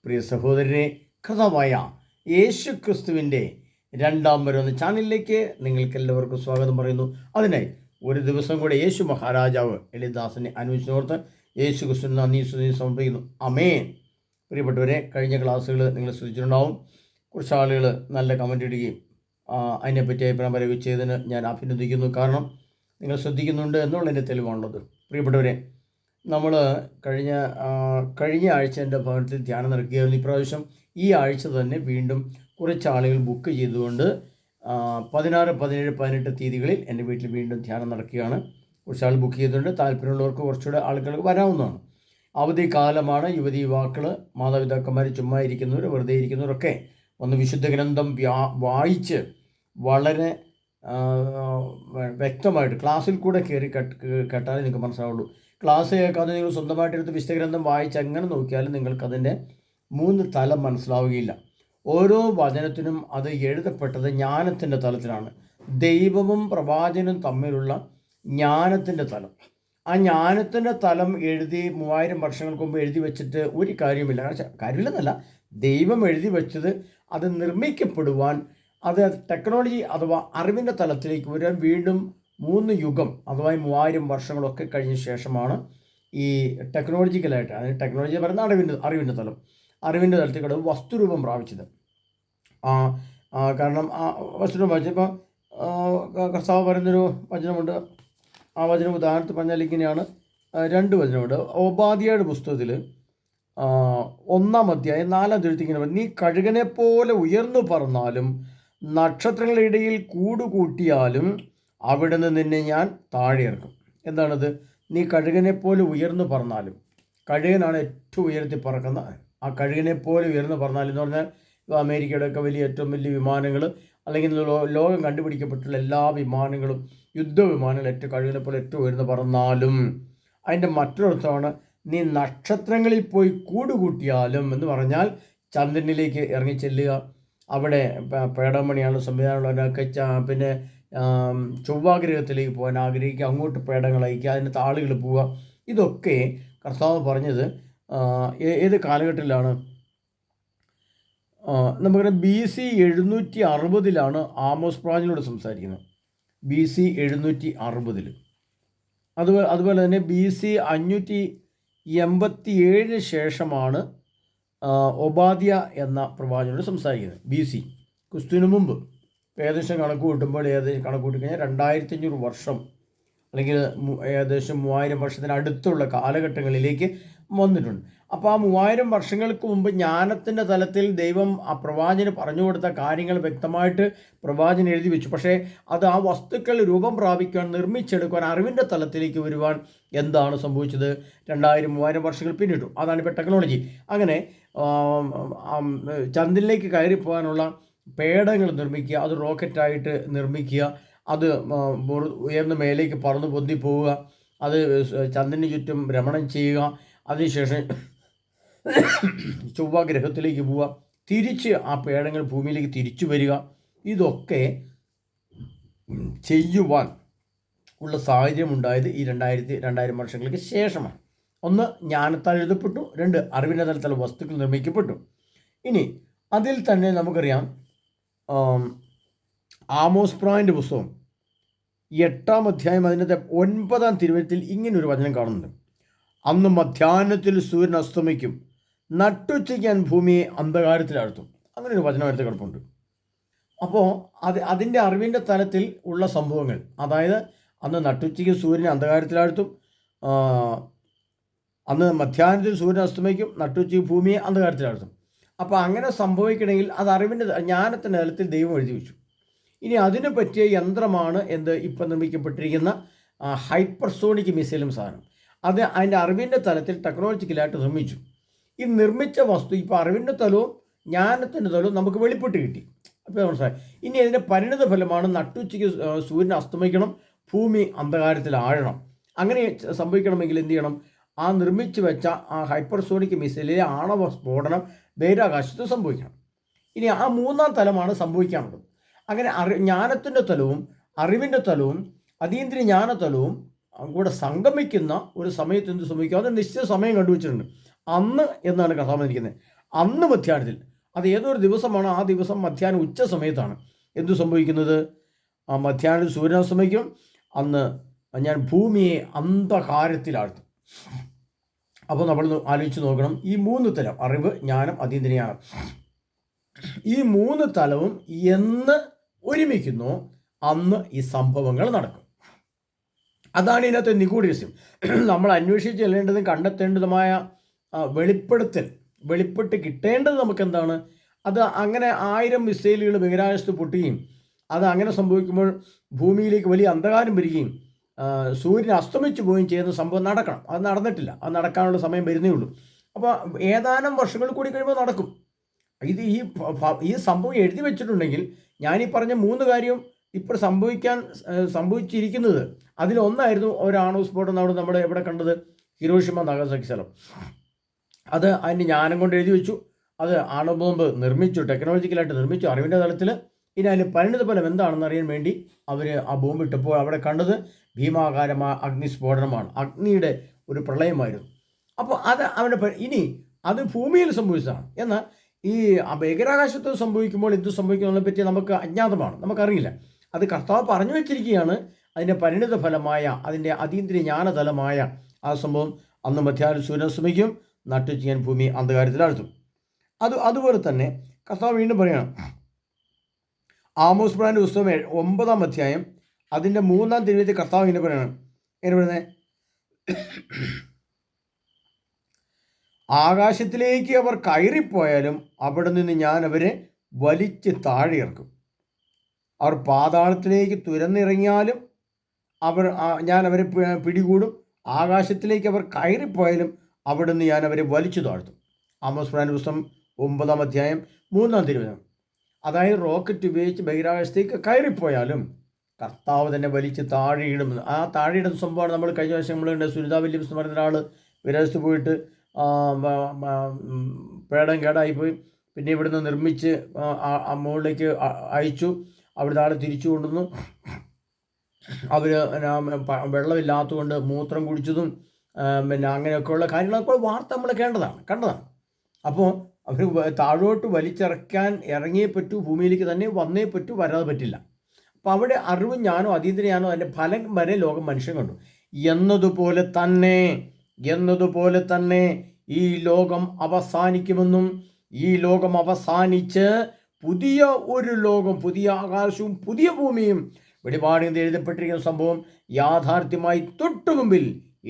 പ്രിയ സഹോദരനെ, കർത്താവായ യേശു ക്രിസ്തുവിൻ്റെ രണ്ടാം വരവെന്ന ചാനലിലേക്ക് നിങ്ങൾക്കെല്ലാവർക്കും സ്വാഗതം പറയുന്നു. അതിനായി ഒരു ദിവസം കൂടെ യേശു മഹാരാജാവ് എളിദാസനെ അനുവദിച്ചോർത്ത് യേശു ക്രിസ്തുവിന് നന്ദി സമർപ്പിക്കുന്നു. അമേൻ. പ്രിയപ്പെട്ടവരെ, കഴിഞ്ഞ ക്ലാസ്സുകൾ നിങ്ങൾ ശ്രദ്ധിച്ചിട്ടുണ്ടാവും. കുറച്ച് ആളുകൾ നല്ല കമൻ്റ് ഇടുകയും അതിനെപ്പറ്റി അഭിപ്രായം പറയുകയും ചെയ്തതിന് ഞാൻ അഭിനന്ദിക്കുന്നു. കാരണം നിങ്ങൾ ശ്രദ്ധിക്കുന്നുണ്ട് എന്നുള്ളതിൻ്റെ തെളിവാണുള്ളത്. പ്രിയപ്പെട്ടവരെ, നമ്മൾ കഴിഞ്ഞ ആഴ്ച എൻ്റെ ഭവനത്തിൽ ധ്യാനം നടക്കുകയായിരുന്നു. ഇപ്രാവശ്യം ഈ ആഴ്ച തന്നെ വീണ്ടും കുറച്ച് ആളുകൾ ബുക്ക് ചെയ്തുകൊണ്ട് 16, 17, 18 തീയതികളിൽ എൻ്റെ വീട്ടിൽ വീണ്ടും ധ്യാനം നടക്കുകയാണ്. കുറച്ച് ആൾ ബുക്ക് ചെയ്തിട്ടുണ്ട്. താല്പര്യമുള്ളവർക്ക് കുറച്ചുകൂടെ ആളുകൾക്ക് വരാവുന്നതാണ്. അവധി കാലമാണ്. യുവതി യുവാക്കൾ, മാതാപിതാക്കന്മാർ, ചുമ്മാ ഇരിക്കുന്നവർ, വെറുതെ ഇരിക്കുന്നവരൊക്കെ ഒന്ന് വിശുദ്ധ ഗ്രന്ഥം വായിച്ച് വളരെ വ്യക്തമായിട്ട് ക്ലാസ്സിൽ കൂടെ കയറി കേട്ടാലേ നിങ്ങൾക്ക് മനസ്സിലാവുള്ളൂ. ക്ലാസ് കേൾക്കാതെ നിങ്ങൾ സ്വന്തമായിട്ടെടുത്ത് വിശുദ്ധ ഗ്രന്ഥം വായിച്ച് എങ്ങനെ നോക്കിയാലും നിങ്ങൾക്കതിൻ്റെ 3 തലം മനസ്സിലാവുകയില്ല. ഓരോ വചനത്തിനും അത് എഴുതപ്പെട്ടത് ജ്ഞാനത്തിൻ്റെ തലത്തിലാണ്. ദൈവവും പ്രവാചകനും തമ്മിലുള്ള ജ്ഞാനത്തിൻ്റെ തലം. ആ ജ്ഞാനത്തിൻ്റെ തലം 3000 വർഷങ്ങൾക്ക് മുമ്പ് എഴുതി വെച്ചിട്ട് ഒരു കാര്യമില്ല. കാര്യമില്ലെന്നല്ല, ദൈവം എഴുതി വെച്ചത് അത് നിർമ്മിക്കപ്പെടുവാൻ, അത് ടെക്നോളജി അഥവാ അറിവിൻ്റെ തലത്തിലേക്ക് വരാൻ വീണ്ടും 3 യുഗം അഥവാ 3000 വർഷങ്ങളൊക്കെ കഴിഞ്ഞ ശേഷമാണ് ഈ ടെക്നോളജിക്കലായിട്ട്, അതിന് ടെക്നോളജി പറയുന്ന അറിവിൻ്റെ തലം, അറിവിൻ്റെ തലത്തിൽ വസ്തുരൂപം പ്രാപിച്ചത്. കാരണം ആ വസ്തുരൂപം പ്രാപിച്ചപ്പോൾ കർത്താവ് പറയുന്നൊരു വചനമുണ്ട്. ആ വചനം ഉദാഹരണത്തിൽ പറഞ്ഞാൽ ഇങ്ങനെയാണ്. 2 വചനമുണ്ട്. ഓബാദ്യയുടെ പുസ്തകത്തിൽ 1-ാം അധ്യായം 4-ാം തിരുത്തി ഇങ്ങനെ പറയും: നീ കഴുകനെ പോലെ ഉയർന്നു പറന്നാലും നക്ഷത്രങ്ങളുടെ ഇടയിൽ കൂടുകൂട്ടിയാലും അവിടുന്ന് നിന്നെ ഞാൻ താഴെ ഇറക്കും. എന്താണത്? നീ കഴുകനെ പോലെ ഉയർന്നു പറന്നാലും. കഴുകനാണ് ഏറ്റവും ഉയർത്തി പറക്കുന്ന. ആ കഴുകനെ പോലെ ഉയർന്നു പറന്നാലും എന്ന് പറഞ്ഞാൽ അമേരിക്കയുടെയൊക്കെ ഏറ്റവും വലിയ വിമാനങ്ങൾ, അല്ലെങ്കിൽ ലോകം കണ്ടുപിടിക്കപ്പെട്ടുള്ള എല്ലാ വിമാനങ്ങളും, യുദ്ധവിമാനങ്ങൾ കഴുകനെ പോലെ ഏറ്റവും ഉയർന്നു പറന്നാലും. അതിൻ്റെ മറ്റൊരർത്ഥമാണ് നീ നക്ഷത്രങ്ങളിൽ പോയി കൂടുകൂട്ടിയാലും എന്ന് പറഞ്ഞാൽ ചന്ദ്രനിലേക്ക് ഇറങ്ങിച്ചെല്ലുക, അവിടെ പേടമണിയാണ് സംവിധാനമുള്ളവരൊക്കെ, പിന്നെ ചൊവ്വാഗ്രഹത്തിലേക്ക് പോകാൻ ആഗ്രഹിക്കുക, അങ്ങോട്ട് പേടങ്ങൾ അയക്കുക, അതിനകത്ത് ആളുകൾ പോവുക. ഇതൊക്കെ കർത്താവ് പറഞ്ഞത് ഏത് കാലഘട്ടത്തിലാണ്? നമുക്കറിയാം, BC 760 ആമോസ് പ്രവാചകനോട് സംസാരിക്കുന്നത്. BC 760. അതുപോലെ തന്നെ BC 587 ശേഷമാണ് ഒബാദ്യ എന്ന പ്രവാചകനോട് സംസാരിക്കുന്നത്. BC ക്രിസ്തുവിന് മുമ്പ്. ഏകദേശം കണക്ക് കൂട്ടുമ്പോൾ കണക്ക് കൂട്ടിക്കഴിഞ്ഞാൽ 2500 വർഷം അല്ലെങ്കിൽ ഏകദേശം 3000 വർഷത്തിനടുത്തുള്ള കാലഘട്ടങ്ങളിലേക്ക് വന്നിട്ടുണ്ട്. അപ്പോൾ ആ 3000 വർഷങ്ങൾക്ക് മുമ്പ് ജ്ഞാനത്തിൻ്റെ തലത്തിൽ ദൈവം ആ പ്രവാചകന് പറഞ്ഞു കൊടുത്ത കാര്യങ്ങൾ വ്യക്തമായിട്ട് പ്രവാചകൻ എഴുതി വെച്ചു. പക്ഷേ അത് ആ വസ്തുക്കൾ രൂപം പ്രാപിക്കുവാൻ, നിർമ്മിച്ചെടുക്കുവാൻ, അറിവിൻ്റെ തലത്തിലേക്ക് വരുവാൻ എന്താണ് സംഭവിച്ചത്? 2000-3000 വർഷങ്ങൾ പിന്നിട്ടു. അതാണ് ഇപ്പോൾ ടെക്നോളജി. അങ്ങനെ ചന്ദ്രനിലേക്ക് കയറി പോകാനുള്ള പേടങ്ങൾ നിർമ്മിക്കുക, അത് റോക്കറ്റായിട്ട് നിർമ്മിക്കുക, അത് ഉയർന്ന മേലേക്ക് പറന്ന് പൊന്തി പോവുക, അത് ചന്ദ്രന് ചുറ്റും ഭ്രമണം ചെയ്യുക, അതിനുശേഷം ചൊവ്വാഗ്രഹത്തിലേക്ക് പോവുക, തിരിച്ച് ആ പേടങ്ങൾ ഭൂമിയിലേക്ക് തിരിച്ചു വരിക. ഇതൊക്കെ ചെയ്യുവാൻ ഉള്ള സാഹചര്യം ഉണ്ടായത് ഈ 2000 വർഷങ്ങൾക്ക് ശേഷമാണ്. 1, ജ്ഞാനത്താൽ എഴുതപ്പെട്ടു. 2, അറിവിൻ്റെ തലത്തിലുള്ള വസ്തുക്കൾ നിർമ്മിക്കപ്പെട്ടു. ഇനി അതിൽ തന്നെ നമുക്കറിയാം, ആമോസ് പ്രവാചകൻ്റെ പുസ്തകം 8-ാം അധ്യായം അതിനകത്തെ 9-ാം തിരുവചനത്തിൽ ഇങ്ങനൊരു വചനം കാണുന്നുണ്ട്: അന്ന് മധ്യാഹ്നത്തിൽ സൂര്യൻ അസ്തമിക്കും, നട്ടുച്ചയ്ക്ക് ഞാൻ ഭൂമിയെ അന്ധകാരത്തിലാഴ്ത്തും. അങ്ങനെ ഒരു വചനം എടുത്ത് കിടപ്പുണ്ട്. അപ്പോൾ അതിൻ്റെ അറിവിൻ്റെ തലത്തിൽ ഉള്ള സംഭവങ്ങൾ, അതായത് അന്ന് നട്ടുച്ചയ്ക്ക് സൂര്യനെ അന്ധകാരത്തിലാഴ്ത്തും, അന്ന് മധ്യാഹ്നത്തിൽ സൂര്യൻ അസ്തമിക്കും, നട്ടുച്ചയ്ക്ക് ഭൂമിയെ അന്ധകാരത്തിലാഴ്ത്തും. അപ്പോൾ അങ്ങനെ സംഭവിക്കണമെങ്കിൽ അത് അറിവിൻ്റെ ജ്ഞാനത്തിൻ്റെ തലത്തിൽ ദൈവം എഴുതി വെച്ചു. ഇനി അതിന് പറ്റിയ യന്ത്രമാണ് ഇപ്പം നിർമ്മിക്കപ്പെട്ടിരിക്കുന്ന ഹൈപ്പർസോണിക് മിസൈലും സാധനം. അത് അതിൻ്റെ അറിവിൻ്റെ തലത്തിൽ ടെക്നോളജിക്കലായിട്ട് നിർമ്മിച്ചു. ഈ നിർമ്മിച്ച വസ്തു ഇപ്പോൾ അറിവിൻ്റെ തലവും ജ്ഞാനത്തിൻ്റെ തലവും നമുക്ക് വെളിപ്പെട്ട് കിട്ടി. അപ്പോൾ മനസ്സിലായി. ഇനി അതിൻ്റെ പരിണിത ഫലമാണ് നട്ടുച്ചയ്ക്ക് സൂര്യൻ അസ്തമിക്കണം, ഭൂമി അന്ധകാരത്തിൽ ആഴണം. അങ്ങനെ സംഭവിക്കണമെങ്കിൽ എന്ത് ചെയ്യണം? ആ നിർമ്മിച്ചു വെച്ച ആ ഹൈപ്പർസോണിക് മിസൈലിലെ ആണവ സ്ഫോടനം ബഹിരാകാശത്ത് സംഭവിക്കണം. ഇനി ആ 3-ാം തലമാണ് സംഭവിക്കാനുള്ളത്. അങ്ങനെ ജ്ഞാനത്തിൻ്റെ തലവും അറിവിൻ്റെ തലവും അതീന്ദ്രിയ ജ്ഞാനതലവും കൂടെ സംഗമിക്കുന്ന ഒരു സമയത്ത് എന്ത് സംഭവിക്കും? അത് നിശ്ചിത സമയം കണ്ടുവച്ചിട്ടുണ്ട്. അന്ന് എന്നാണ് കഥാ പറഞ്ഞിരിക്കുന്നത്. അന്ന് മധ്യാഹ്നത്തിൽ, അത് ഏതൊരു ദിവസമാണ്, ആ ദിവസം മധ്യാഹ്നം ഉച്ച സമയത്താണ് എന്തു സംഭവിക്കുന്നത്? ആ മധ്യാഹ്നം സൂര്യൻ അസ്തമിക്കും. അന്ന് ഞാൻ ഭൂമിയെ അന്ധകാരത്തിലാഴ്ത്തും. അപ്പോൾ നമ്മൾ ആലോചിച്ച് നോക്കണം, ഈ 3 തലം, അറിവ്, ജ്ഞാനം, അതീന്ദ്രിയജ്ഞാനം, ഈ 3 തലവും എന്ന് ഒരുമിക്കുന്നു അന്ന് ഈ സംഭവങ്ങൾ നടക്കും. അതാണ് ഇതിനകത്ത് നിഗൂഢരഹസ്യം. നമ്മൾ അന്വേഷിച്ച് ചെല്ലേണ്ടതും കണ്ടെത്തേണ്ടതുമായ വെളിപ്പെട്ട് കിട്ടേണ്ടത് നമുക്ക് എന്താണ്? അത് അങ്ങനെ 1000 മിസൈലുകൾ ബഹിരാകാശത്ത് പൊട്ടുകയും അത് അങ്ങനെ സംഭവിക്കുമ്പോൾ ഭൂമിയിലേക്ക് വലിയ അന്ധകാരം വരികയും സൂര്യൻ അസ്തമിച്ചു പോവുകയും ചെയ്യുന്ന സംഭവം നടക്കണം. അത് നടന്നിട്ടില്ല. അത് നടക്കാനുള്ള സമയം വരുന്നേ ഉള്ളൂ. അപ്പോൾ ഏതാനും വർഷങ്ങൾ കൂടി കഴിയുമ്പോൾ നടക്കും. ഇത് ഈ സംഭവം എഴുതി വെച്ചിട്ടുണ്ടെങ്കിൽ ഞാനീ പറഞ്ഞ 3 കാര്യം ഇപ്പോൾ സംഭവിച്ചിരിക്കുന്നത്, അതിലൊന്നായിരുന്നു ഒരാണവ സ്ഫോടനം നമ്മൾ എവിടെ കണ്ടത്? ഹിരോഷിമ നാഗസാക്കി സ്ഥലം. അത് അതിൻ്റെ ജ്ഞാനം കൊണ്ട് എഴുതി വെച്ചു. അത് ആണവ ബോംബ് നിർമ്മിച്ചു, ടെക്നോളജിക്കലായിട്ട് നിർമ്മിച്ചു, അറിവിൻ്റെ തലത്തിൽ. ഇനി അതിന് പരിണിത ഫലം എന്താണെന്ന് അറിയാൻ വേണ്ടി അവർ ആ ബോംബ് ഇട്ടപ്പോൾ അവിടെ കണ്ടത് ഭീമാകാരമായ അഗ്നിസ്ഫോടനമാണ്. അഗ്നിയുടെ ഒരു പ്രളയമായിരുന്നു. അപ്പോൾ അത് ഇനി അത് ഭൂമിയിൽ സംഭവിച്ചതാണ്. എന്നാൽ ഈ ബഹിരാകാശത്ത് സംഭവിക്കുമ്പോൾ എന്ത് സംഭവിക്കുന്നതിനെ പറ്റി നമുക്ക് അജ്ഞാതമാണ്, നമുക്കറിയില്ല. അത് കർത്താവ് പറഞ്ഞു വെച്ചിരിക്കുകയാണ്. അതിൻ്റെ പരിണിത ഫലമായ, അതിൻ്റെ അതീന്ദ്രിയ ജ്ഞാനതലമായ ആ സംഭവം അന്ന് മധ്യാഹ്നം സൂര്യൻ അസ്തമിക്കും, നട്ടു ചെയ്യാൻ ഭൂമി അന്ധകാരത്തിലാഴ്ത്തും. അതുപോലെ തന്നെ കർത്താവ് വീണ്ടും പറയണം, ആമോസ് പ്രവാചകന്റെ പുസ്തകം 9-ാം അധ്യായം അതിൻ്റെ 3-ാം തിരുവചനത്തിൽ കർത്താവ് ഇങ്ങനെ പറയണം. എങ്ങനെ പറയുന്നത്? ആകാശത്തിലേക്ക് അവർ കയറിപ്പോയാലും അവിടെ നിന്ന് ഞാൻ അവരെ വലിച്ച് താഴെ ഇറക്കും. അവർ പാതാളത്തിലേക്ക് തുരന്നിറങ്ങിയാലും ഞാൻ അവരെ പിടികൂടും. ആകാശത്തിലേക്ക് അവർ കയറിപ്പോയാലും അവിടെ നിന്ന് ഞാൻ അവരെ വലിച്ചു താഴ്ത്തും. ആമോസ് പ്രവാചകന്റെ പുസ്തകം 9-ാം അധ്യായം 3-ാം തിരുവചനം. അതായത് റോക്കറ്റ് ഉപയോഗിച്ച് ബഹിരാകാശത്തേക്ക് കയറിപ്പോയാലും കർത്താവ് തന്നെ വലിച്ച് താഴെയിടും. ആ താഴെയിടുന്ന സംഭവമാണ് നമ്മൾ കഴിഞ്ഞ വർഷം നമ്മളുണ്ട്. സുനിത വില്യംസ് എന്ന് പറയുന്ന ഒരാൾ വിദേശത്ത് പോയിട്ട് പേടം കേടായിപ്പോയി. പിന്നെ ഇവിടുന്ന് നിർമ്മിച്ച് മുകളിലേക്ക് അയച്ചു. അവിടുത്തെ ആൾ തിരിച്ചു കൊണ്ടുവന്നു. അവർ വെള്ളമില്ലാത്തതുകൊണ്ട് മൂത്രം കുടിച്ചതും പിന്നെ അങ്ങനെയൊക്കെയുള്ള കാര്യങ്ങളൊക്കെ വാർത്ത നമ്മൾ കണ്ടതാണ്. അപ്പോൾ അവർ താഴോട്ട് വലിച്ചിറക്കാൻ ഇറങ്ങിയേ പറ്റൂ, ഭൂമിയിലേക്ക് തന്നെ വന്നേ പറ്റൂ, വരാതെ പറ്റില്ല. അപ്പോൾ അവിടെ അറിവും ജ്ഞാനോ അതീന്ദ്രിയ ജ്ഞാനോ അതിൻ്റെ ഫലം വരെ ലോകം മനുഷ്യൻ കണ്ടു. എന്നതുപോലെ തന്നെ ഈ ലോകം അവസാനിക്കുമെന്നും ഈ ലോകം അവസാനിച്ച് പുതിയ ഒരു ലോകം, പുതിയ ആകാശവും പുതിയ ഭൂമിയും വെളിപാടിൽ എഴുതപ്പെട്ടിരിക്കുന്ന സംഭവം യാഥാർത്ഥ്യമായി തൊട്ടുമുമ്പിൽ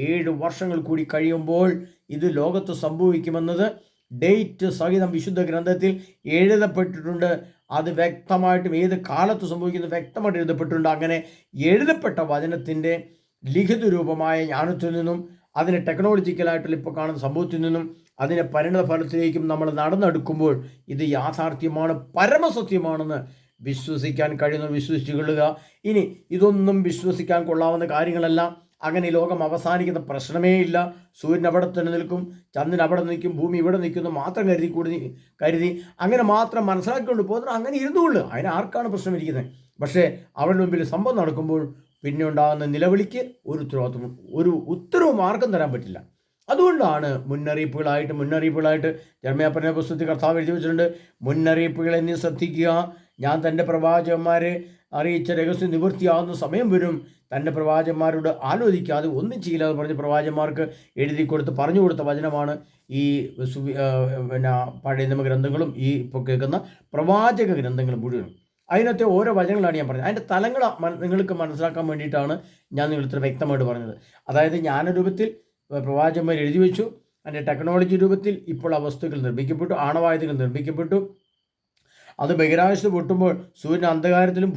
7 വർഷങ്ങൾ കൂടി കഴിയുമ്പോൾ ഇത് ലോകത്ത് സംഭവിക്കുമെന്നത് ഡേറ്റ് സഹിതം വിശുദ്ധ ഗ്രന്ഥത്തിൽ എഴുതപ്പെട്ടിട്ടുണ്ട്. അത് വ്യക്തമായിട്ടും ഏത് കാലത്ത് സംഭവിക്കുന്നത് വ്യക്തമായിട്ട് എഴുതപ്പെട്ടിട്ടുണ്ട്. അങ്ങനെ എഴുതപ്പെട്ട വചനത്തിൻ്റെ ലിഖിത രൂപമായ ജ്ഞാനത്തിൽ നിന്നും അതിനെ ടെക്നോളജിക്കലായിട്ടുള്ള ഇപ്പോൾ കാണുന്ന സംഭവത്തിൽ നിന്നും അതിനെ പരിണിത ഫലത്തിലേക്കും നമ്മൾ നടന്നെടുക്കുമ്പോൾ ഇത് യാഥാർത്ഥ്യമാണ്, പരമസത്യമാണെന്ന് വിശ്വസിക്കാൻ കഴിയുന്ന വിശ്വസിച്ചു കൊള്ളുക. ഇനി ഇതൊന്നും വിശ്വസിക്കാൻ കൊള്ളാവുന്ന കാര്യങ്ങളല്ല. അങ്ങനെ ലോകം അവസാനിക്കുന്ന പ്രശ്നമേ ഇല്ല. സൂര്യൻ അവിടെ തന്നെ നിൽക്കും, ചന്ദ്രൻ അവിടെ നിൽക്കും, ഭൂമി ഇവിടെ നിൽക്കുന്നു മാത്രം കരുതി അങ്ങനെ മാത്രം മനസ്സിലാക്കിക്കൊണ്ട് പോകുന്നത് അങ്ങനെ ഇരുന്നുകൊള്ളു. അതിന് ആർക്കാണ് പ്രശ്നം ഇരിക്കുന്നത്? പക്ഷേ അവരുടെ മുമ്പിൽ സംഭവം നടക്കുമ്പോൾ പിന്നെ ഉണ്ടാകുന്ന നിലവിളിക്ക് ഒരു ഉത്തരവും ആർക്കും തരാൻ പറ്റില്ല. അതുകൊണ്ടാണ് മുന്നറിയിപ്പുകളായിട്ട് യെരമ്യാ പറഞ്ഞ പുസ്തകത്തിൽ കർത്താവ് എഴുതി വെച്ചിട്ടുണ്ട്, മുന്നറിയിപ്പുകളെ നീ ശ്രദ്ധിക്കുക, ഞാൻ തൻ്റെ പ്രവാചകന്മാരെ അറിയിച്ച രഹസ്യം നിവൃത്തിയാകുന്ന സമയം വരും. തൻ്റെ പ്രവാചകന്മാരോട് ആലോചിക്കാതെ ഒന്നും ചെയ്യില്ലാതെ പറഞ്ഞ് പ്രവാചകന്മാർക്ക് എഴുതി കൊടുത്ത് പറഞ്ഞു കൊടുത്ത വചനമാണ് ഈ പിന്നെ പഴയ നിയമ ഗ്രന്ഥങ്ങളും ഈ ഇപ്പോൾ കേൾക്കുന്ന പ്രവാചക ഗ്രന്ഥങ്ങളും മുഴുവനും. അതിനകത്തെ ഓരോ വചനങ്ങളാണ് ഞാൻ പറഞ്ഞത്. അതിൻ്റെ തലങ്ങൾ നിങ്ങൾക്ക് മനസ്സിലാക്കാൻ വേണ്ടിയിട്ടാണ് ഞാൻ നിങ്ങൾ ഇത്ര വ്യക്തമായിട്ട് പറഞ്ഞത്. അതായത് ജ്ഞാനരൂപത്തിൽ പ്രവാചകന്മാർ എഴുതി വെച്ചു, അതിൻ്റെ ടെക്നോളജി രൂപത്തിൽ ഇപ്പോൾ ആ വസ്തുക്കൾ നിർമ്മിക്കപ്പെട്ടു, ആണവായുധങ്ങൾ നിർമ്മിക്കപ്പെട്ടു. അത് ബഹിരാകാശത്ത് പൊട്ടുമ്പോൾ സൂര്യൻ അന്ധകാരത്തിലും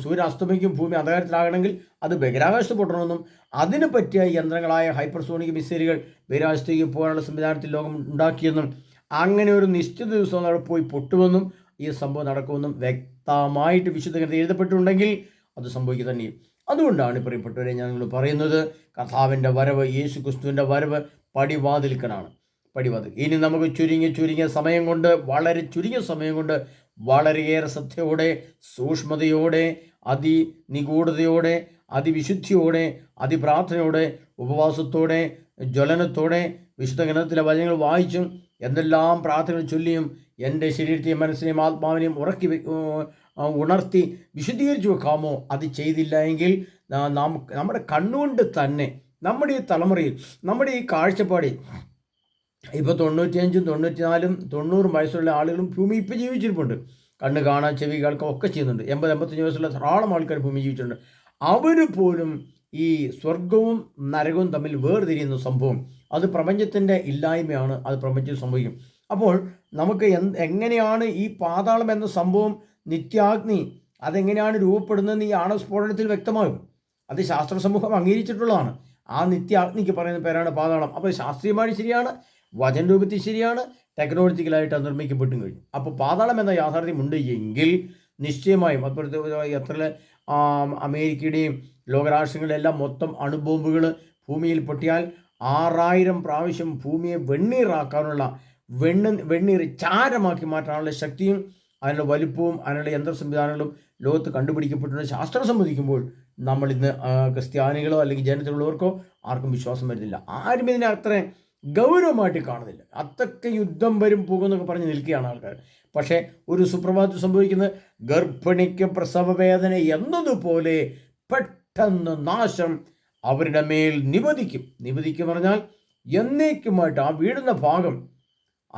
സൂര്യൻ അസ്തമിക്കും, ഭൂമി അന്ധകാരത്തിലാകണമെങ്കിൽ അത് ബഹിരാകാശത്ത് പൊട്ടണമെന്നും അതിന് പറ്റിയ യന്ത്രങ്ങളായ ഹൈപ്പർസോണിക് മിസൈലുകൾ ബഹിരാകാശത്തേക്ക് പോകാനുള്ള സംവിധാനത്തിൽ ലോകം ഉണ്ടാക്കിയെന്നും അങ്ങനെ ഒരു നിശ്ചിത ദിവസം അവിടെ പോയി പൊട്ടുമെന്നും ഈ സംഭവം നടക്കുമെന്നും വ്യക്തമായിട്ട് വിശുദ്ധ ഗ്രന്ഥത്തിൽ എഴുതപ്പെട്ടിട്ടുണ്ടെങ്കിൽ അത് സംഭവിക്കുക തന്നെയും. അതുകൊണ്ടാണ് പ്രിയപ്പെട്ടവരെ ഞങ്ങൾ പറയുന്നത്, കർത്താവിൻ്റെ വരവ്, യേശു ക്രിസ്തുവിൻ്റെ വരവ് പടിവാതിൽക്കലാണ്. ഇനി നമുക്ക് ചുരുങ്ങിയ സമയം കൊണ്ട്, വളരെ ചുരുങ്ങിയ സമയം കൊണ്ട് വളരെയേറെ ശ്രദ്ധയോടെ, സൂക്ഷ്മതയോടെ, അതിനിഗൂഢതയോടെ, അതിവിശുദ്ധിയോടെ, അതിപ്രാർത്ഥനയോടെ, ഉപവാസത്തോടെ, ജ്വലനത്തോടെ വിശുദ്ധ ഗ്രന്ഥത്തിലെ വചനങ്ങൾ വായിച്ചും എന്തെല്ലാം പ്രാർത്ഥന ചൊല്ലിയും എൻ്റെ ശരീരത്തെയും മനസ്സിനെയും ആത്മാവിനെയും ഉണർത്തി വിശുദ്ധീകരിച്ചു വെക്കാമോ? അത് ചെയ്തില്ല എങ്കിൽ നമ്മുടെ കണ്ണുകൊണ്ട് തന്നെ നമ്മുടെ ഈ തലമുറയിൽ, നമ്മുടെ ഈ കാഴ്ചപ്പാടിൽ ഇപ്പോൾ 95, 94, 90 വയസ്സുള്ള ആളുകളും ഭൂമി ഇപ്പോൾ ജീവിച്ചിരിപ്പുണ്ട്. കണ്ണ് കാണാൻ, ചെവി കേൾക്കാൻ ഒക്കെ ചെയ്യുന്നുണ്ട്. 80, 85 വയസ്സുള്ള ധാരാളം ആൾക്കാർ ഭൂമി ജീവിച്ചിട്ടുണ്ട്. അവർ പോലും ഈ സ്വർഗവും നരകവും തമ്മിൽ വേർതിരിയുന്ന സംഭവം, അത് പ്രപഞ്ചത്തിൻ്റെ ഇല്ലായ്മയാണ്. അത് പ്രപഞ്ചത്തിൽ സംഭവിക്കും. അപ്പോൾ നമുക്ക് എങ്ങനെയാണ് ഈ പാതാളം എന്ന സംഭവം, നിത്യാഗ്നി, അതെങ്ങനെയാണ് രൂപപ്പെടുന്നതെന്ന് ഈ ആണവസ്ഫോടനത്തിൽ വ്യക്തമാകും. അത് ശാസ്ത്ര സമൂഹം അംഗീകരിച്ചിട്ടുള്ളതാണ്. ആ നിത്യാഗ്നിക്ക് പറയുന്ന പേരാണ് പാതാളം. അപ്പോൾ ശാസ്ത്രീയമായി ശരിയാണ്, വചനരൂപത്തിൽ ശരിയാണ്, ടെക്നോളജിക്കലായിട്ട് അത് നിർമ്മിക്കപ്പെട്ടും കഴിഞ്ഞു. അപ്പോൾ പാതാളം എന്ന യാഥാർത്ഥ്യമുണ്ട് എങ്കിൽ നിശ്ചയമായും അപ്പോഴത്തെ എത്ര അമേരിക്കയുടെയും ലോകരാഷ്ട്രങ്ങളുടെയും എല്ലാം മൊത്തം അണുബോംബുകൾ ഭൂമിയിൽ പൊട്ടിയാൽ 6000 പ്രാവശ്യം ഭൂമിയെ വെണ്ണീറാക്കാനുള്ള, വെണ്ണീർ ചാരമാക്കി മാറ്റാനുള്ള ശക്തിയും അതിനുള്ള വലുപ്പവും അതിനുള്ള യന്ത്ര സംവിധാനങ്ങളും ലോകത്ത് കണ്ടുപിടിക്കപ്പെട്ടുള്ള ശാസ്ത്രം സമ്മതിക്കുമ്പോൾ നമ്മൾ ഇന്ന് ക്രിസ്ത്യാനികളോ അല്ലെങ്കിൽ ജനത്തിലുള്ളവർക്കോ ആർക്കും വിശ്വാസം വരുന്നില്ല. ആരും ഇതിനെ അത്ര ഗൗരവമായിട്ട് കാണുന്നില്ല. അത്രയ്ക്ക് യുദ്ധം വരും പോകുന്നൊക്കെ പറഞ്ഞ് നിൽക്കുകയാണ് ആൾക്കാർ. പക്ഷേ ഒരു സുപ്രഭാതത്തിൽ സംഭവിക്കുന്നത് ഗർഭിണിക്ക് പ്രസവവേദന എന്നതുപോലെ പെട്ടെന്ന് നാശം അവരുടെ മേൽ നിവദിക്കും പറഞ്ഞാൽ എന്നേക്കുമായിട്ട് ആ വീഴുന്ന ഭാഗം,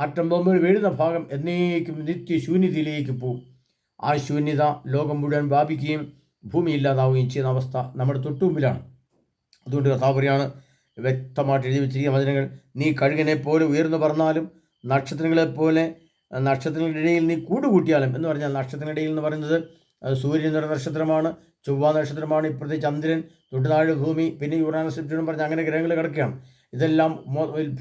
ആറ്റം ബോംബുകൾ വീഴുന്ന ഭാഗം എന്നേക്കും നിത്യശൂന്യതയിലേക്ക് പോകും. ആ ശൂന്യത ലോകം മുഴുവൻ വ്യാപിക്കുകയും ഭൂമി ഇല്ലാതാവുകയും ചെയ്യുന്ന അവസ്ഥ നമ്മുടെ തൊട്ടുമുമ്പിലാണ്. അതുകൊണ്ട് കർത്താവ് പറയാണ്, വ്യക്തമായിട്ട് എഴുതി വെച്ചിരിക്കുന്ന വചനങ്ങൾ, നീ കഴുകനെ പോലെ ഉയർന്നു പറഞ്ഞാലും നക്ഷത്രങ്ങളെപ്പോലെ നക്ഷത്രങ്ങളുടെ ഇടയിൽ നീ കൂടുകൂട്ടിയാലും എന്ന് പറഞ്ഞാൽ, നക്ഷത്രങ്ങളുടെ ഇടയിൽ എന്ന് പറയുന്നത് സൂര്യൻ ഒരു നക്ഷത്രമാണ്, ചൊവ്വ നക്ഷത്രമാണ്, ഇപ്പോഴത്തെ ചന്ദ്രൻ, തൊട്ടുതാഴെ ഭൂമി, പിന്നെ യുറാനസ്, നെപ്റ്റ്യൂൺ പറഞ്ഞ് അങ്ങനെ ഗ്രഹങ്ങൾ കിടക്കുകയാണ്. ഇതെല്ലാം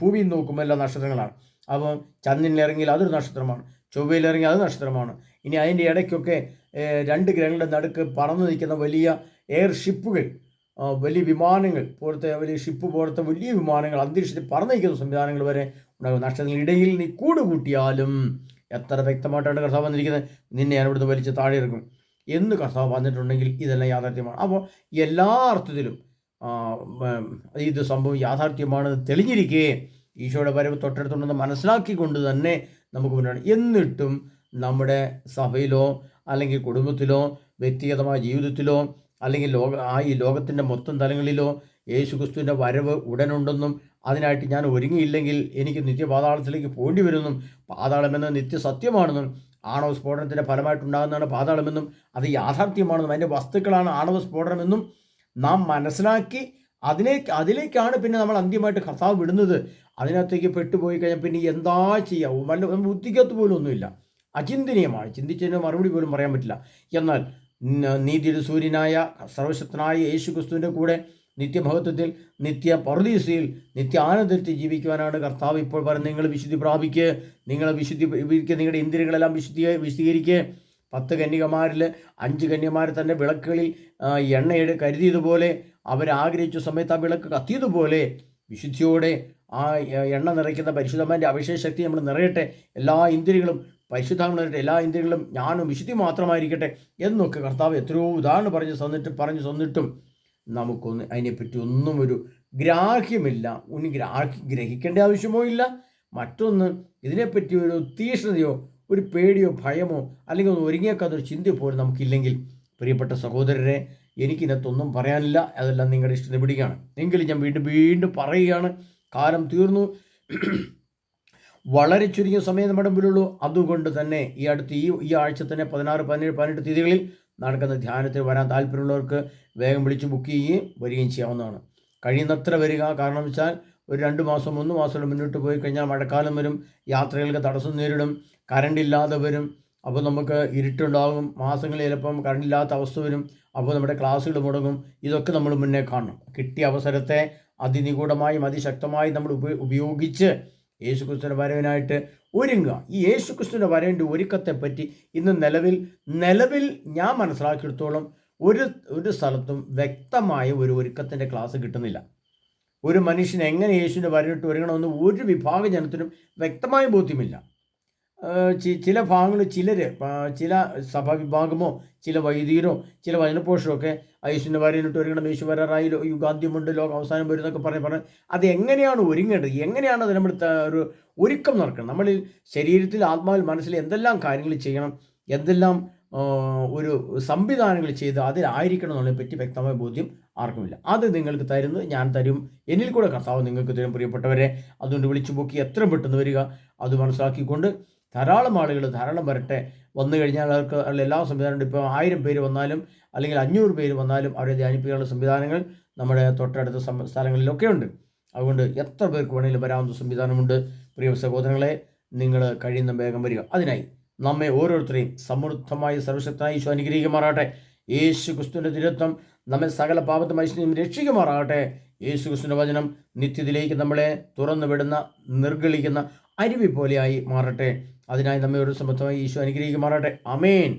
ഭൂമിയിൽ നോക്കുമ്പോൾ എല്ലാം നക്ഷത്രങ്ങളാണ്. അപ്പം ചന്ദ്രനിലിറങ്ങിയാൽ അതൊരു നക്ഷത്രമാണ്, ചൊവ്വയിലിറങ്ങി അത് നക്ഷത്രമാണ്. ഇനി അതിൻ്റെ ഇടയ്ക്കൊക്കെ 2 ഗ്രഹങ്ങളുടെ നടുക്ക് പറന്നു നിൽക്കുന്ന വലിയ എയർ ഷിപ്പുകൾ, വലിയ വിമാനങ്ങൾ പോലത്തെ, വലിയ ഷിപ്പ് പോലത്തെ വലിയ വിമാനങ്ങൾ, അന്തരീക്ഷത്തിൽ പറന്നു നിൽക്കുന്ന സംവിധാനങ്ങൾ വരെ ഉണ്ടാകും. നക്ഷത്രങ്ങളിടയിൽ നീ കൂടുകൂട്ടിയാലും, എത്ര വ്യക്തമായിട്ടാണ് കർത്താവ് വന്നിരിക്കുന്നത്, നിന്നെ ഞാൻ ഇവിടുന്ന് വലിച്ച് താഴെ ഇറക്കും എന്ന് കർത്താവ് പറഞ്ഞിട്ടുണ്ടെങ്കിൽ ഇതെല്ലാം യാഥാർത്ഥ്യമാണ്. അപ്പോൾ എല്ലാ അർത്ഥത്തിലും ഇത് സംഭവം യാഥാർത്ഥ്യമാണെന്ന് തെളിഞ്ഞിരിക്കെ ഈശോയുടെ വരവ് തൊട്ടടുത്തുണ്ടെന്ന് മനസ്സിലാക്കിക്കൊണ്ട് തന്നെ നമുക്ക് മുന്നോട്ട്. എന്നിട്ടും നമ്മുടെ സഭയിലോ അല്ലെങ്കിൽ കുടുംബത്തിലോ വ്യക്തിഗതമായ ജീവിതത്തിലോ അല്ലെങ്കിൽ ഈ ലോകത്തിൻ്റെ മൊത്തം തലങ്ങളിലോ യേശുക്രിസ്തുവിൻ്റെ വരവ് ഉടനുണ്ടെന്നും അതിനായിട്ട് ഞാൻ ഒരുങ്ങിയില്ലെങ്കിൽ എനിക്ക് നിത്യപാതാളത്തിലേക്ക് പോകേണ്ടി വരുമെന്നും, പാതാളമെന്ന് നിത്യസത്യമാണെന്നും, ആണവ സ്ഫോടനത്തിൻ്റെ ഫലമായിട്ടുണ്ടാകുന്നതാണ് പാതാളമെന്നും, അത് യാഥാർത്ഥ്യമാണെന്നും, അതിൻ്റെ വസ്തുക്കളാണ് ആണവ സ്ഫോടനമെന്നും നാം മനസ്സിലാക്കി അതിലേക്കാണ് പിന്നെ നമ്മൾ അന്ത്യമായിട്ട് കർത്താവ് വിടുന്നത്. അതിനകത്തേക്ക് പെട്ടുപോയി കഴിഞ്ഞാൽ പിന്നെ എന്താ ചെയ്യാവൂ? വല്ല ബുദ്ധിക്കകത്ത് പോലും ഒന്നുമില്ല, അചിന്തനീയമാണ്. ചിന്തിച്ചതിന് മറുപടി പോലും പറയാൻ പറ്റില്ല. എന്നാൽ നീതിയുടെ സൂര്യനായ സർവശക്തനായ യേശുക്രിസ്തുവിൻ്റെ കൂടെ നിത്യമഹത്വത്തിൽ, നിത്യ പറുദീസയിൽ, നിത്യ ആനന്ദത്തിൽ ജീവിക്കുവാനാണ് കർത്താവ് ഇപ്പോൾ പറയുന്നത്. നിങ്ങൾ വിശുദ്ധി പ്രാപിക്കുക, നിങ്ങളുടെ ഇന്ദ്രിയങ്ങളെല്ലാം വിശുദ്ധീകരിക്കുക. 10 കന്യകമാരിൽ 5 കന്യകമാർ തന്നെ വിളക്കുകളിൽ എണ്ണ കരുതിയതുപോലെ, അവരാഗ്രഹിച്ച സമയത്ത് ആ വിളക്ക് കത്തിയതുപോലെ വിശുദ്ധിയോടെ ആ എണ്ണ നിറയ്ക്കുന്ന പരിശുദ്ധമ്മൻ്റെ അഭിഷേക ശക്തി നമ്മൾ നിറയട്ടെ. എല്ലാ ഇന്ദ്രിയങ്ങളും പരിശുദ്ധം നിറയട്ടെ, എല്ലാ ഇന്ദ്രിയങ്ങളും ഞാനും വിശുദ്ധി മാത്രമായിരിക്കട്ടെ എന്നൊക്കെ കർത്താവ് എത്രയോ ഉദാഹരണം പറഞ്ഞു തന്നിട്ടും നമുക്കൊന്ന് അതിനെപ്പറ്റി ഒന്നും ഒരു ഗ്രാഹ്യമില്ല. ഗ്രഹിക്കേണ്ട ആവശ്യമോ ഇല്ല. മറ്റൊന്ന്, ഇതിനെപ്പറ്റി ഒരു തീഷ്ണതയോ ഒരു പേടിയോ ഭയമോ അല്ലെങ്കിൽ ഒന്ന് ഒരുങ്ങിയേക്കാത്തൊരു ചിന്ത പോലും നമുക്കില്ലെങ്കിൽ, പ്രിയപ്പെട്ട സഹോദരരെ, എനിക്കിതിനകത്തൊന്നും പറയാനില്ല. അതെല്ലാം നിങ്ങളുടെ ഇഷ്ടത്തിന് പിടിക്കുകയാണ്. എങ്കിലും ഞാൻ വീണ്ടും പറയുകയാണ്, കാലം തീർന്നു. വളരെ ചുരുങ്ങിയ സമയം നമ്മുടെ മുമ്പിലുള്ളൂ. അതുകൊണ്ട് തന്നെ ഈ ആഴ്ച തന്നെ 16, 17, 18 തീയതികളിൽ നടക്കുന്ന ധ്യാനത്തിൽ വരാൻ താല്പര്യമുള്ളവർക്ക് വേഗം വിളിച്ച് ബുക്ക് ചെയ്യുകയും വരികയും ചെയ്യാവുന്നതാണ്. കഴിയുന്നത്ര വരിക. കാരണം വെച്ചാൽ ഒരു 2 മാസം 3 മാസം മുന്നോട്ട് പോയി കഴിഞ്ഞാൽ മഴക്കാലം വരും, യാത്രകൾക്ക് തടസ്സം നേരിടും, കറണ്ടില്ലാതെ വരും. അപ്പോൾ നമുക്ക് ഇരുട്ടുണ്ടാകും, മാസങ്ങളിൽ ചിലപ്പം കറണ്ടില്ലാത്ത അവസ്ഥ വരും. അപ്പോൾ നമ്മുടെ ക്ലാസ്സുകൾ മുടങ്ങും. ഇതൊക്കെ നമ്മൾ മുന്നേ കാണണം. കിട്ടിയ അവസരത്തെ അതിനിഗൂഢമായും അതിശക്തമായും നമ്മൾ ഉപയോഗിച്ച് യേശുക്രിസ്തുവിൻ്റെ വരവിനായിട്ട് ഒരുങ്ങുക. ഈ യേശുക്രിസ്തുവിൻ്റെ വരവിൻ്റെ ഒരുക്കത്തെപ്പറ്റി ഇന്ന് നിലവിൽ ഞാൻ മനസ്സിലാക്കിയെടുത്തോളം ഒരു സ്ഥലത്തും വ്യക്തമായ ഒരു ഒരുക്കത്തിൻ്റെ ക്ലാസ് കിട്ടുന്നില്ല. ഒരു മനുഷ്യന് എങ്ങനെ യേശുവിൻ്റെ വരവിട്ട് ഒരുങ്ങണമെന്ന് ഒരു വിഭാഗ ജനത്തിനും വ്യക്തമായ ബോധ്യമില്ല. ചില ഭാഗങ്ങൾ ചില സഭാവിഭാഗമോ ചില വൈദികരോ ചില വചനപോഷരോ ഒക്കെ യേശുവിൻ്റെ വരനിട്ട് ഒരുങ്ങണം, യേശു വരാറായി, യുഗാന്ത്യമുണ്ട്, ലോകം അവസാനം വരും എന്നൊക്കെ പറഞ്ഞ് അത് എങ്ങനെയാണ് ഒരുങ്ങേണ്ടത്, എങ്ങനെയാണ് അത് നമ്മൾ ഒരു ഒരുക്കം നടക്കണം, നമ്മളിൽ ശരീരത്തിൽ ആത്മാവിൽ മനസ്സിൽ എന്തെല്ലാം കാര്യങ്ങൾ ചെയ്യണം, എന്തെല്ലാം ഒരു സംവിധാനങ്ങൾ ചെയ്ത് അതിലായിരിക്കണം എന്നുള്ളതിനെ പറ്റി വ്യക്തമായ ബോധ്യം ആർക്കുമില്ല. അത് നിങ്ങൾക്ക് തരുന്നത് ഞാൻ തരും, എന്നിൽ കൂടെ കർത്താവ് നിങ്ങൾക്ക് തരും പ്രിയപ്പെട്ടവരെ. അതുകൊണ്ട് വിളിച്ചു പോക്കി എത്രയും പെട്ടെന്ന് വരിക. അത് മനസ്സിലാക്കിക്കൊണ്ട് ധാരാളം ആളുകൾ ധാരാളം വരട്ടെ. വന്നു കഴിഞ്ഞാൽ അവർക്ക് എല്ലാ സംവിധാനമുണ്ട്. ഇപ്പോൾ 1000 പേര് വന്നാലും അല്ലെങ്കിൽ 500 പേര് വന്നാലും അവരെ ധ്യാനിപ്പിക്കാനുള്ള സംവിധാനങ്ങൾ നമ്മുടെ തൊട്ടടുത്ത സ്ഥലങ്ങളിലൊക്കെ ഉണ്ട്. അതുകൊണ്ട് എത്ര പേർക്ക് വേണമെങ്കിലും വരാവുന്ന സംവിധാനമുണ്ട്. പ്രിയ സഹോദരങ്ങളെ, നിങ്ങൾ കഴിയുന്ന വേഗം വരിക. അതിനായി നമ്മെ ഓരോരുത്തരെയും സമൃദ്ധമായി സർവശക്തനായി ഈശോ അനുഗ്രഹിക്കുമാറാകട്ടെ. യേശു ക്രിസ്തുവിൻ്റെ തിരുത്വം നമ്മെ സകല പാപത്തും ഐശ്വര്യം രക്ഷിക്കുമാറാകട്ടെ. യേശു ക്രിസ്തുവിൻ്റെ വചനം നിത്യത്തിലേക്ക് നമ്മളെ തുറന്നു വിടുന്ന നിർഗളിക്കുന്ന അരുവി പോലെയായി മാറട്ടെ. അതിനായി നമ്മെ ഒരു സമൃദ്ധമായി ഈശോ അനുഗ്രഹിക്കുമാറാകട്ടെ. ആമേൻ.